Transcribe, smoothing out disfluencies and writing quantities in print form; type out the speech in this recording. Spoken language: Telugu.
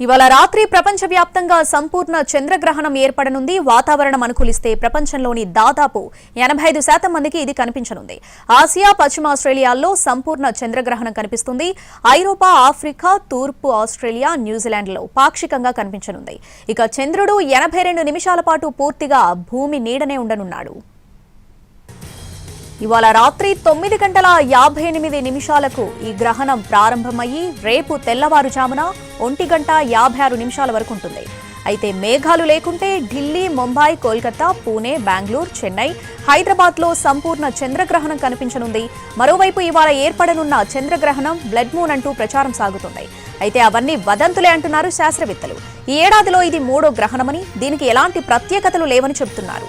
ఇవాళ రాత్రి ప్రపంచవ్యాప్తంగా సంపూర్ణ చంద్రగ్రహణం ఏర్పడనుంది. వాతావరణం అనుకూలిస్తే ప్రపంచంలోని దాదాపు 85% మందికి ఇది కనిపించనుంది. ఆసియా, పశ్చిమ ఆస్ట్రేలియాల్లో సంపూర్ణ చంద్రగ్రహణం కనిపిస్తుంది. ఐరోపా, ఆఫ్రికా, తూర్పు ఆస్ట్రేలియా, న్యూజిలాండ్లో పాక్షికంగా కనిపించనుంది. ఇక చంద్రుడు 82 నిమిషాల పాటు పూర్తిగా భూమి నీడనే ఉండనున్నాడు. ఇవాళ రాత్రి 9:58 ఈ గ్రహణం ప్రారంభమయ్యి రేపు తెల్లవారుజామున 1:56 వరకు ఉంటుంది. అయితే మేఘాలు లేకుంటే ఢిల్లీ, ముంబై, కోల్కతా, పూణే, బెంగళూరు, చెన్నై, హైదరాబాద్లో సంపూర్ణ చంద్రగ్రహణం కనిపించనుంది. మరోవైపు ఇవాళ ఏర్పడనున్న చంద్రగ్రహణం బ్లడ్ మూన్ అంటూ ప్రచారం సాగుతుంది. అయితే అవన్నీ వదంతులే అంటున్నారు శాస్త్రవేత్తలు. ఈ ఏడాదిలో ఇది 3వ గ్రహణమని, దీనికి ఎలాంటి ప్రత్యేకతలు లేవని చెబుతున్నారు.